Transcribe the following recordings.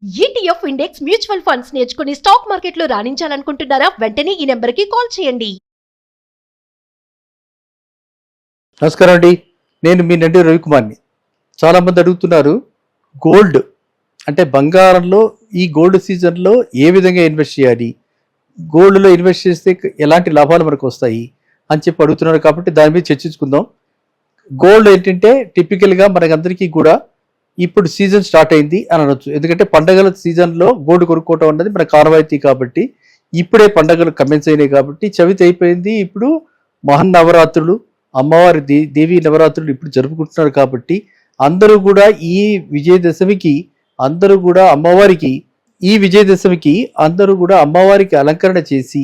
ETF index mutual funds నేర్చుకుని stock మార్కెట్లో రాణించాలనుకుంటున్నారా? వెంటనే ఈ నెంబర్కి కాల్ చేయండి. నమస్కారం అండి, నేను మీ నండి రవికుమార్ని. చాలామంది అడుగుతున్నారు గోల్డ్ అంటే బంగారంలో ఈ గోల్డ్ సీజన్లో ఏ విధంగా ఇన్వెస్ట్ చేయాలి, గోల్డ్లో ఇన్వెస్ట్ చేస్తే ఎలాంటి లాభాలు మనకు వస్తాయి అని చెప్పి అడుగుతున్నారు. కాబట్టి దాని మీద చర్చించుకుందాం. గోల్డ్ ఏంటంటే టిపికల్గా మనకందరికీ కూడా ఇప్పుడు సీజన్ స్టార్ట్ అయింది అని అనొచ్చు. ఎందుకంటే పండగల సీజన్లో గోల్డ్ కొనుక్కోవటం అన్నది మనకు ఆనవాయితీ. కాబట్టి ఇప్పుడే పండగలు కమెన్స్ అయినాయి కాబట్టి చవితి అయిపోయింది. ఇప్పుడు మహన్నవరాత్రులు, అమ్మవారి దేవీ నవరాత్రులు ఇప్పుడు జరుపుకుంటున్నారు. కాబట్టి అందరూ కూడా ఈ విజయదశమికి అందరూ కూడా అమ్మవారికి అలంకరణ చేసి,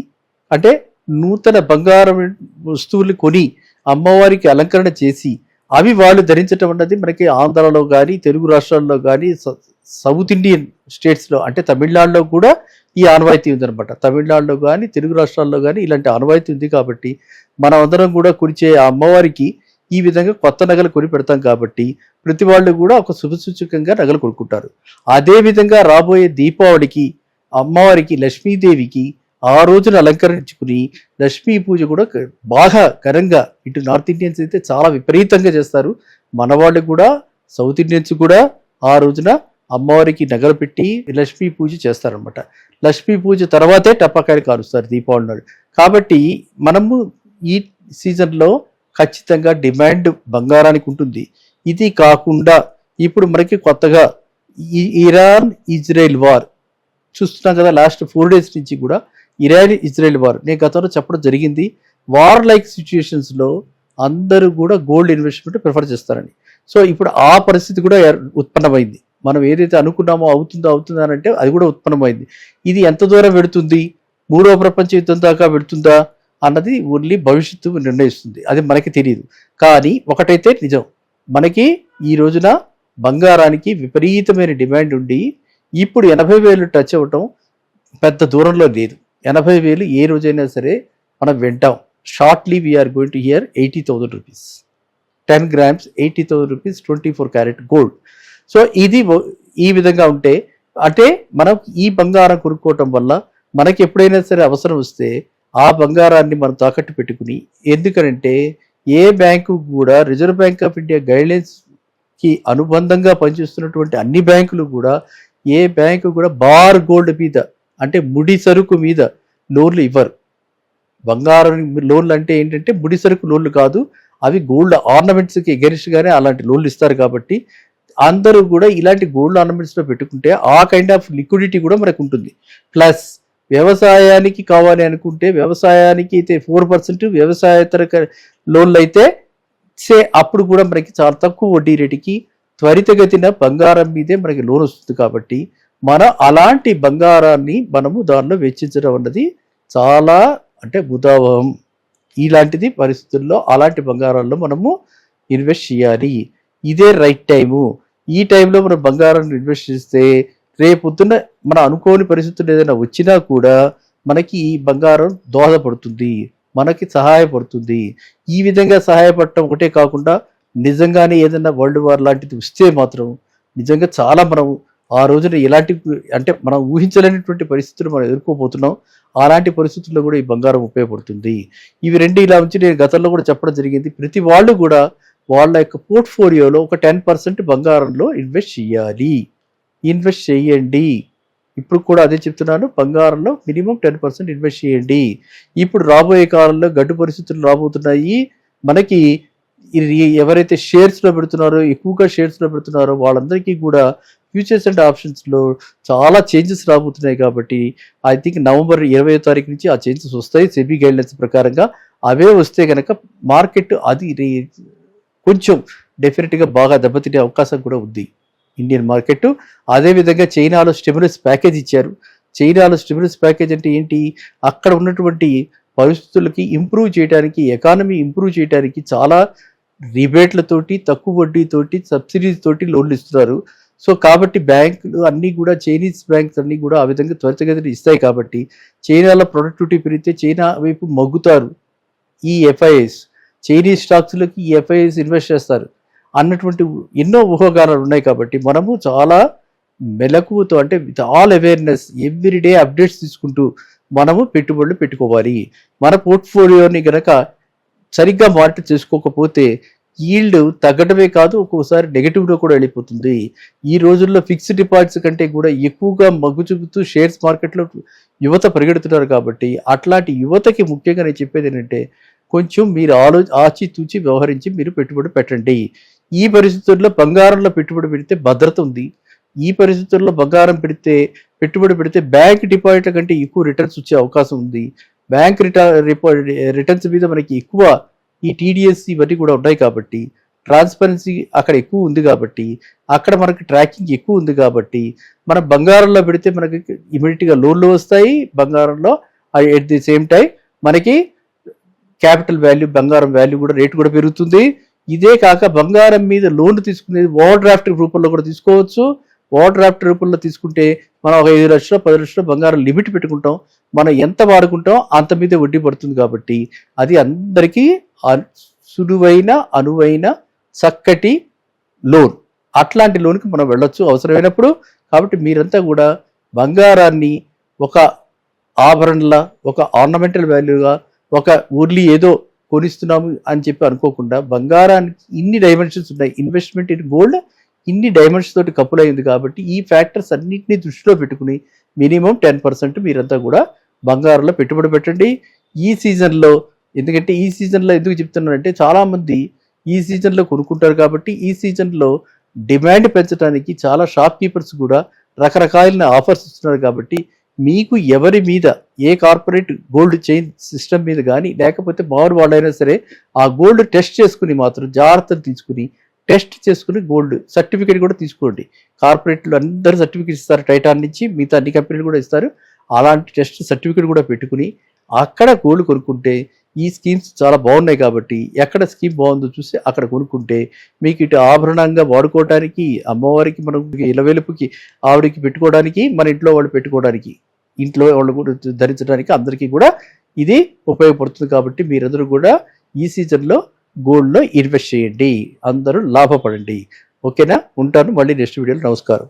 అంటే నూతన బంగారం వస్తువులు కొని అమ్మవారికి అలంకరణ చేసి అవి వాళ్ళు ధరించడం అన్నది మనకి ఆంధ్రాలో కానీ, తెలుగు రాష్ట్రాల్లో కానీ, సౌత్ ఇండియన్ స్టేట్స్లో అంటే తమిళనాడులో కూడా ఈ ఆనవాయితీ ఉందన్నమాట. తమిళనాడులో కానీ, తెలుగు రాష్ట్రాల్లో కానీ ఇలాంటి ఆనవాయితీ ఉంది. కాబట్టి మనం అందరం కూడా కొనిచే ఆ అమ్మవారికి ఈ విధంగా కొత్త నగలు కొని పెడతాం. కాబట్టి ప్రతి వాళ్ళు కూడా ఒక శుభసూచకంగా నగలు కొనుక్కుంటారు. అదేవిధంగా రాబోయే దీపావళికి అమ్మవారికి, లక్ష్మీదేవికి ఆ రోజున అలంకరించుకుని లక్ష్మీ పూజ కూడా బాగా ఘనంగా ఇటు నార్త్ ఇండియన్స్ అయితే చాలా విపరీతంగా చేస్తారు. మన వాళ్ళు కూడా సౌత్ ఇండియన్స్ కూడా ఆ రోజున అమ్మవారికి నగలు పెట్టి లక్ష్మీ పూజ చేస్తారనమాట. లక్ష్మీ పూజ తర్వాతే టపాకాయలు కారుస్తారు దీపావళి నాడు. కాబట్టి మనము ఈ సీజన్లో ఖచ్చితంగా డిమాండ్ బంగారానికి ఉంటుంది. ఇది కాకుండా ఇప్పుడు మనకి కొత్తగా ఇరాన్ ఇజ్రాయెల్ వార్ చూస్తున్నాం కదా. లాస్ట్ 4 days నుంచి కూడా ఇరాన్ ఇజ్రాయెల్ వార్ నేను గతంలో చెప్పడం జరిగింది. వార్ లైక్ సిచ్యుయేషన్స్లో అందరూ కూడా గోల్డ్ ఇన్వెస్ట్మెంట్ ప్రిఫర్ చేస్తారని. సో ఇప్పుడు ఆ పరిస్థితి కూడా ఉత్పన్నమైంది. మనం ఏదైతే అనుకున్నామో అవుతుందా అని అంటే అది కూడా ఉత్పన్నమైంది. ఇది ఎంత దూరం పెడుతుంది, 3వ ప్రపంచ యుద్ధం దాకా పెడుతుందా అన్నది ఓన్లీ భవిష్యత్తు నిర్ణయిస్తుంది. అది మనకి తెలియదు. కానీ ఒకటైతే నిజం, మనకి ఈ రోజున బంగారానికి విపరీతమైన డిమాండ్ ఉండి ఇప్పుడు 80,000 టచ్ అవ్వటం పెద్ద దూరంలో లేదు. 80,000 ఏ రోజైనా సరే మనం వింటాం. Shortly we are going to hear 80,000 rupees, 10 grams 80,000 rupees, 24 carat gold. So ఇది ఈ విధంగా ఉంటే అంటే మనం ఈ బంగారం కొనుక్కోవటం వల్ల మనకి ఎప్పుడైనా సరే అవసరం వస్తే ఆ బంగారాన్ని మనం తాకట్టు పెట్టుకుని, ఎందుకంటే ఏ బ్యాంకు కూడా రిజర్వ్ బ్యాంక్ ఆఫ్ ఇండియా గైడ్లైన్స్కి అనుబంధంగా పనిచేస్తున్నటువంటి అన్ని బ్యాంకులు కూడా ఏ బ్యాంకు కూడా బార్ గోల్డ్ మీద అంటే ముడి సరుకు మీద లోన్లు ఇవ్వరు. బంగారం లోన్లు అంటే ఏంటంటే ముడి సరుకు లోన్లు కాదు, అవి గోల్డ్ ఆర్నమెంట్స్కి ఎగరిస్ట్గానే అలాంటి లోన్లు ఇస్తారు. కాబట్టి అందరూ కూడా ఇలాంటి గోల్డ్ ఆర్నమెంట్స్లో పెట్టుకుంటే ఆ కైండ్ ఆఫ్ లిక్విడిటీ కూడా మనకు ఉంటుంది. ప్లస్ వ్యవసాయానికి కావాలి అనుకుంటే వ్యవసాయానికి అయితే 4%, వ్యవసాయేతర లోన్లు అయితే అప్పుడు కూడా మనకి చాలా తక్కువ వడ్డీ రేటుకి త్వరితగతిన బంగారం మీదే మనకి లోన్ వస్తుంది. కాబట్టి అలాంటి బంగారాన్ని మనము దానిలో వెచ్చించడం అన్నది చాలా అంటే ముదావహం. ఇలాంటిది పరిస్థితుల్లో అలాంటి బంగారాల్లో మనము ఇన్వెస్ట్ చేయాలి. ఇదే రైట్ టైము. ఈ టైంలో మనం బంగారాన్ని ఇన్వెస్ట్ చేస్తే రేపొద్దున మన అనుకోని పరిస్థితులు ఏదైనా వచ్చినా కూడా మనకి ఈ బంగారం దోహదపడుతుంది, మనకి సహాయపడుతుంది. ఈ విధంగా సహాయపడటం ఒకటే కాకుండా నిజంగానే ఏదైనా వరల్డ్ వార్ లాంటిది వస్తే మాత్రం నిజంగా చాలా మనం ఆ రోజున ఎలాంటి అంటే మనం ఊహించలేనటువంటి పరిస్థితులు మనం ఎదుర్కోబోతున్నాం. అలాంటి పరిస్థితుల్లో కూడా ఈ బంగారం ఉపయోగపడుతుంది. ఇవి రెండు ఇలా ఉంచి నేను గతంలో కూడా చెప్పడం జరిగింది. ప్రతి వాళ్ళు కూడా వాళ్ళ యొక్క పోర్ట్ఫోలియోలో ఒక 10% బంగారంలో ఇన్వెస్ట్ చేయండి. ఇప్పుడు కూడా అదే చెప్తున్నాను, బంగారంలో మినిమం 10% ఇన్వెస్ట్ చేయండి. ఇప్పుడు రాబోయే కాలంలో గడ్డు పరిస్థితులు రాబోతున్నాయి. మనకి ఎవరైతే షేర్స్లో పెడుతున్నారో, ఎక్కువగా షేర్స్లో పెడుతున్నారో వాళ్ళందరికీ కూడా ఫ్యూచర్స్ అండ్ ఆప్షన్స్లో చాలా చేంజెస్ రాబోతున్నాయి. కాబట్టి ఐ థింక్ నవంబర్ 20వ తారీఖు నుంచి ఆ చేంజెస్ వస్తాయి సెబీ గైడ్లైన్స్ ప్రకారంగా. అవే వస్తే కనుక మార్కెట్ అది కొంచెం డెఫినెట్గా బాగా దెబ్బతినే అవకాశం కూడా ఉంది ఇండియన్ మార్కెట్. అదేవిధంగా చైనాలో స్టిమ్యులస్ ప్యాకేజ్ ఇచ్చారు. చైనాలో స్టిమ్యులస్ ప్యాకేజ్ అంటే ఏంటి, అక్కడ ఉన్నటువంటి పరిస్థితులకి ఇంప్రూవ్ చేయడానికి, ఎకానమీ ఇంప్రూవ్ చేయడానికి చాలా రిబేట్లతోటి, తక్కువ వడ్డీతోటి, సబ్సిడీస్ తోటి లోన్లు ఇస్తున్నారు. సో కాబట్టి బ్యాంకులు అన్నీ కూడా చైనీస్ బ్యాంక్స్ అన్నీ కూడా ఆ విధంగా త్వరితగతిన ఇస్తాయి. కాబట్టి చైనాలో ప్రొడక్టివిటీ పెరిగితే చైనా వైపు మగ్గుతారు ఈ ఎఫ్ఐఎస్. చైనీస్ స్టాక్స్లోకి ఈ ఎఫ్ఐఎస్ ఇన్వెస్ట్ చేస్తారు అన్నటువంటి ఎన్నో ఊహాగానాలు ఉన్నాయి. కాబట్టి మనము చాలా మెలకువతో అంటే with all awareness everyday updates తీసుకుంటూ మనము పెట్టుబడులు పెట్టుకోవాలి. మన పోర్ట్ఫోలియోని గనక సరిగ్గా మానిటర్ చేసుకోకపోతే ఈల్డ్ తగ్గడమే కాదు, ఒక్కోసారి నెగటివ్లో కూడా వెళ్ళిపోతుంది. ఈ రోజుల్లో ఫిక్స్డ్ డిపాజిట్స్ కంటే కూడా ఎక్కువగా మగ్గు చూపుతూ షేర్స్ మార్కెట్లో యువత పరిగెడుతున్నారు. కాబట్టి అట్లాంటి యువతకి ముఖ్యంగా నేను చెప్పేది ఏంటంటే కొంచెం మీరు ఆచితూచి వ్యవహరించి మీరు పెట్టుబడి పెట్టండి. ఈ పరిస్థితుల్లో బంగారంలో పెట్టుబడి పెడితే భద్రత ఉంది. ఈ పరిస్థితుల్లో బంగారం పెట్టుబడి పెడితే బ్యాంక్ డిపాజిట్ల కంటే ఎక్కువ రిటర్న్స్ వచ్చే అవకాశం ఉంది. బ్యాంక్ రిటర్న్స్ మీద మనకి ఎక్కువ ఈ టీడీఎస్ ఇవన్నీ కూడా ఉన్నాయి కాబట్టి, ట్రాన్స్పరెన్సీ అక్కడ ఎక్కువ ఉంది కాబట్టి, అక్కడ మనకి ట్రాకింగ్ ఎక్కువ ఉంది కాబట్టి, మనం బంగారంలో పెడితే మనకి ఇమీడియట్గా లోన్లు వస్తాయి. బంగారంలో ఎట్ ది సేమ్ టైం మనకి క్యాపిటల్ వాల్యూ, బంగారం వాల్యూ కూడా రేటు కూడా పెరుగుతుంది. ఇదే కాక బంగారం మీద లోన్ తీసుకునేది ఓవర్ డ్రాఫ్ట్ రూపంలో కూడా తీసుకోవచ్చు. ఓవర్ డ్రాఫ్ట్ రూపంలో తీసుకుంటే మనం ఒక 5 లక్షలు 10 లక్షలు బంగారం లిమిట్ పెట్టుకుంటాం. మనం ఎంత వాడుకుంటాం అంత మీద వడ్డీ పడుతుంది. కాబట్టి అది అందరికీ సులువైన అనువైన చక్కటి లోన్. అట్లాంటి లోన్కి మనం వెళ్ళొచ్చు అవసరమైనప్పుడు. కాబట్టి మీరంతా కూడా బంగారాన్ని ఒక ఆభరణలా, ఒక ఆర్నమెంటల్ వాల్యూగా, ఒక ఓన్లీ ఏదో కొనిస్తున్నాము అని చెప్పి అనుకోకుండా, బంగారానికి ఇన్ని డైమెన్షన్స్ ఉన్నాయి. ఇన్వెస్ట్మెంట్ ఇన్ గోల్డ్ ఇన్ని డైమెన్షన్స్ తోటి కపుల్ అయింది. కాబట్టి ఈ ఫ్యాక్టర్స్ అన్నింటినీ దృష్టిలో పెట్టుకుని మినిమం 10% మీరంతా కూడా బంగారంలో పెట్టుబడి పెట్టండి ఈ సీజన్లో. ఎందుకంటే ఈ సీజన్లో ఎందుకు చెప్తున్నానంటే చాలామంది ఈ సీజన్లో కొనుక్కుంటారు. కాబట్టి ఈ సీజన్లో డిమాండ్ పెంచడానికి చాలా షాప్ కీపర్స్ కూడా రకరకాలైన ఆఫర్స్ ఇస్తున్నారు. కాబట్టి మీకు ఎవరి మీద, ఏ కార్పొరేట్ గోల్డ్ చైన్ సిస్టమ్ మీద కానీ లేకపోతే మామూలు వాళ్ళైనా సరే ఆ గోల్డ్ టెస్ట్ చేసుకుని మాత్రం జాగ్రత్తలు తీసుకుని టెస్ట్ చేసుకుని గోల్డ్ సర్టిఫికేట్ కూడా తీసుకోండి. కార్పొరేట్లు అందరూ సర్టిఫికేట్ ఇస్తారు, టైటాన్ నుంచి మిగతా అన్ని కంపెనీలు కూడా ఇస్తారు. అలాంటి టెస్ట్ సర్టిఫికేట్ కూడా పెట్టుకుని అక్కడ గోల్డ్ కొనుక్కుంటే ఈ స్కీమ్స్ చాలా బాగున్నాయి. కాబట్టి ఎక్కడ స్కీమ్ బాగుందో చూసి అక్కడ కొనుక్కుంటే మీకు ఇటు ఆభరణంగా వాడుకోవడానికి, అమ్మవారికి మనం ఇలవెలుపుకి ఆవిడికి పెట్టుకోవడానికి, మన ఇంట్లో వాళ్ళు పెట్టుకోవడానికి, ఇంట్లో వాళ్ళు కూడా ధరించడానికి అందరికీ కూడా ఇది ఉపయోగపడుతుంది. కాబట్టి మీరందరూ కూడా ఈ సీజన్లో గోల్డ్లో ఇన్వెస్ట్ చేయండి, అందరూ లాభపడండి. ఓకేనా? ఉంటాను మళ్ళీ నెక్స్ట్ వీడియోలో. నమస్కారం.